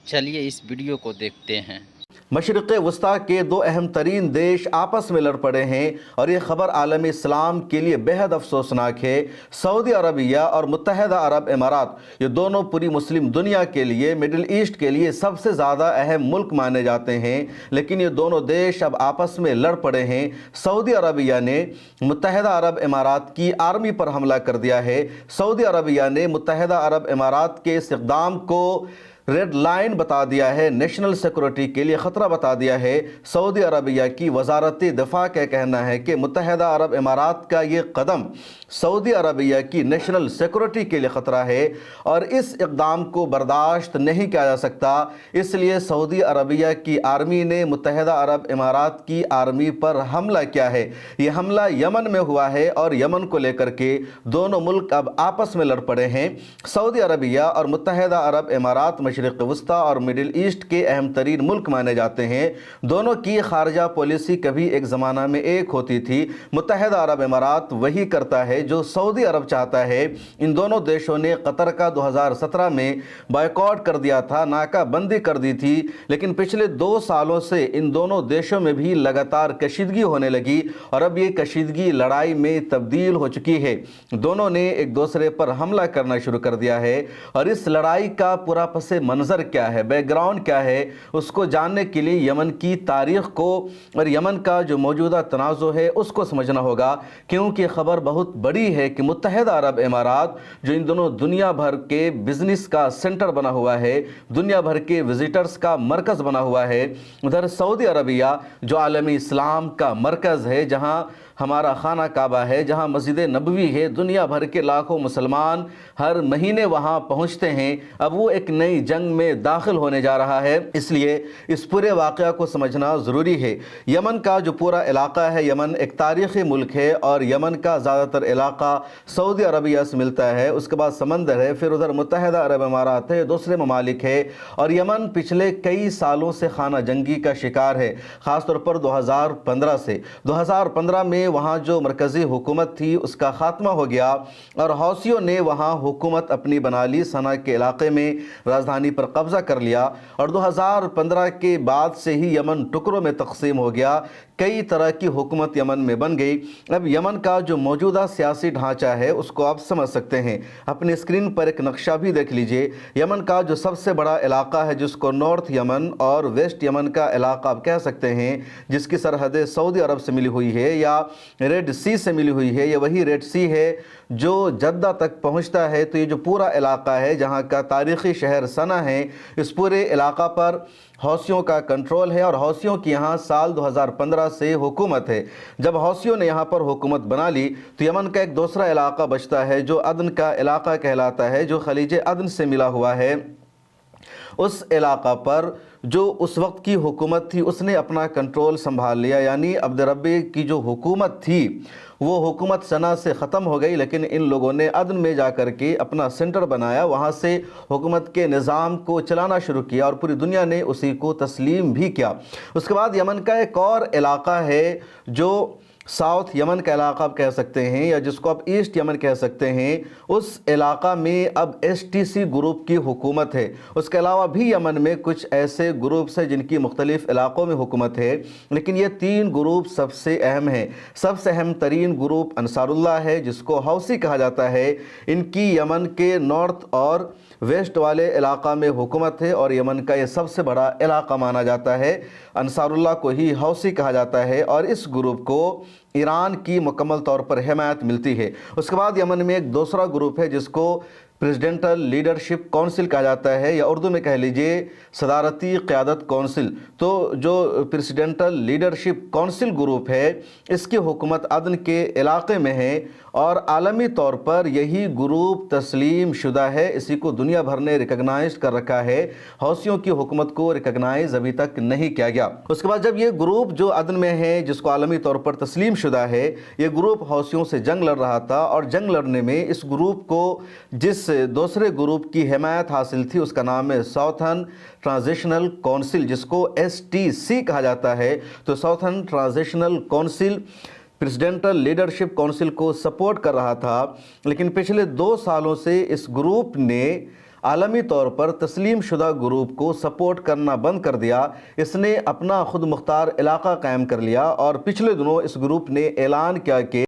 चलिए इस वीडियो को देखते हैं। मशरिक़ वस्ता के दो अहम तरीन देश आपस में लड़ पड़े हैं और ये ख़बर आलम इस्लाम के लिए बेहद अफसोसनाक है। सऊदी अरबिया और मुत्तहदा अरब इमारात, ये दोनों पूरी मुस्लिम दुनिया के लिए, मिडिल ईस्ट के लिए सबसे ज़्यादा अहम मुल्क माने जाते हैं, लेकिन ये दोनों देश अब आपस में लड़ पड़े हैं। सऊदी अरबिया ने मुत्तहदा अरब इमारात की आर्मी पर हमला कर दिया है। सऊदी अरबिया ने मुत्तहदा अरब इमारात के इस इक़दाम को रेड लाइन बता दिया है, नेशनल सिक्योरिटी के लिए ख़तरा बता दिया है। सऊदी अरबिया की वजारत दिफा का कहना है कि मुत्तहदा अरब इमारात का ये कदम सऊदी अरबिया की नेशनल सिक्योरिटी के लिए ख़तरा है और इस इक़दाम को बर्दाश्त नहीं किया जा सकता। इसलिए सऊदी अरबिया की आर्मी ने मुत्तहदा अरब इमारात की आर्मी पर हमला किया है। ये हमला यमन में हुआ है और यमन को लेकर के दोनों मुल्क अब आपस में लड़ पड़े हैं। सऊदी अरबिया और मुत्तहदा अरब इमारात मशरिक़ वस्ता और मिडिल ईस्ट के अहम तरीन मुल्क माने जाते हैं। दोनों की खारजा पॉलिसी कभी एक ज़माना में एक होती थी। मुत्तहदा अरब इमारात वही करता है जो सऊदी अरब चाहता है। इन दोनों देशों ने कतर का 2017 में बॉयकॉट कर दिया था, नाकाबंदी कर दी थी, लेकिन पिछले 2 सालों से इन दोनों देशों में भी लगातार कशीदगी होने लगी और अब ये कशीदगी लड़ाई में तब्दील हो चुकी है। दोनों ने एक दूसरे पर हमला करना शुरू कर दिया है और इस लड़ाई का पूरा पस मंजर क्या है, बैकग्राउंड क्या है, उसको जानने के लिए यमन की तारीख को और यमन का जो मौजूदा तनाज़ो है उसको समझना होगा, क्योंकि ख़बर बहुत बड़ी है कि मुत्तहदा अरब इमारात जो इन दोनों दुनिया भर के बिज़नेस का सेंटर बना हुआ है, दुनिया भर के विजिटर्स का मरकज़ बना हुआ है, उधर सऊदी अरबिया जो आलमी इस्लाम का मरकज़ है, जहाँ हमारा खाना काबा है, जहाँ मस्जिद नबवी है, दुनिया भर के लाखों मुसलमान हर महीने वहाँ पहुँचते हैं। अब वो एक नई जंग में दाखिल होने जा रहा है, इसलिए इस पूरे वाक़या को समझना ज़रूरी है। यमन का जो पूरा इलाका है, यमन एक तारीख़ी मुल्क है और यमन का ज़्यादातर इलाका सऊदी अरबिया से मिलता है, उसके बाद समंदर है, फिर उधर मुत्तहदा अरब इमारात है, दूसरे ममालिक है और यमन पिछले कई सालों से खाना जंगी का शिकार है, ख़ासतौर पर 2015 से। 2015 में वहाँ जो मरकज़ी हुकूमत थी उसका ख़ात्मा हो गया और हौसियों ने वहाँ हुकूमत अपनी बना ली, सना के इलाके में राजधानी पर कब्ज़ा कर लिया और 2015 के बाद से ही यमन टुकड़ों में तकसीम हो गया। कई तरह की हुकूमत यमन में बन गई। अब यमन का जो मौजूदा सियासी ढांचा है उसको आप समझ सकते हैं। अपनी स्क्रीन पर एक नक्शा भी देख लीजिए। यमन का जो सबसे बड़ा इलाका है, जिसको नॉर्थ यमन और वेस्ट यमन का इलाका आप कह सकते हैं, जिसकी सरहदें सऊदी अरब से मिली हुई है या रेड सी से मिली हुई है, ये वही रेड सी है जो जद्दा तक पहुंचता है। तो ये जो पूरा इलाका है जहां का तारीख़ी शहर सना है, इस पूरे इलाका पर हौसियों का कंट्रोल है और हौसियों की यहाँ साल 2015 से हुकूमत है। जब हौसियों ने यहाँ पर हुकूमत बना ली तो यमन का एक दूसरा इलाका बचता है जो अदन का इलाका कहलाता है, जो खलीज अदन से मिला हुआ है। उस इलाका पर जो उस वक्त की हुकूमत थी उसने अपना कंट्रोल संभाल लिया, यानी अब्द रब्बी की जो हुकूमत थी वो हुकूमत सना से ख़त्म हो गई, लेकिन इन लोगों ने अदन में जा कर के अपना सेंटर बनाया, वहाँ से हुकूमत के निज़ाम को चलाना शुरू किया और पूरी दुनिया ने उसी को तस्लीम भी किया। उसके बाद यमन का एक और इलाका है जो साउथ यमन का इलाका आप कह सकते हैं या जिसको आप ईस्ट यमन कह सकते हैं। उस इलाका में अब STC ग्रुप की हुकूमत है। उसके अलावा भी यमन में कुछ ऐसे ग्रुप्स हैं जिनकी मुख्तलिफ इलाक़ों में हुकूमत है, लेकिन ये 3 ग्रुप सबसे अहम हैं। सबसे अहम तरीन ग्रुप अंसारुल्लाह है, जिसको हौसी कहा जाता है। इनकी यमन के नॉर्थ और वेस्ट वाले इलाका में हुकूमत है और यमन का ये सबसे बड़ा इलाका माना जाता है। अंसारुल्लाह को ही हौसी कहा जाता है और इस ग्रुप को ईरान की मुकम्मल तौर पर हिमायत मिलती है। उसके बाद यमन में एक दूसरा ग्रुप है जिसको प्रेसिडेंटल लीडरशिप काउंसिल कहा जाता है या उर्दू में कह लीजिए सदारती क़यादत काउंसिल। तो जो प्रेसिडेंटल लीडरशिप काउंसिल ग्रुप है इसकी हुकूमत अदन के इलाके में है और आलमी तौर पर यही ग्रुप तस्लीम शुदा है। इसी को दुनिया भर ने रिकगनाइज कर रखा है। हौसियों की हुकूमत को रिकगनाइज अभी तक नहीं किया गया। उसके बाद जब ये ग्रुप जो अदन में है, जिसको आलमी तौर पर तस्लीम शुदा है, ये ग्रुप हौसियों से जंग लड़ रहा था और जंग लड़ने में इस ग्रुप को जिस दूसरे ग्रुप की हिमायत हासिल थी उसका नाम है साउथर्न ट्रांजिशनल काउंसिल, जिसको STC कहा जाता है। तो southern transitional council presidential leadership council को सपोर्ट कर रहा था, लेकिन पिछले 2 सालों से इस ग्रुप ने عالمی طور پر تسلیم شدہ گروپ کو سپورٹ کرنا بند کر دیا۔ اس نے اپنا خود مختار علاقہ قائم کر لیا اور پچھلے دنوں اس گروپ نے اعلان کیا کہ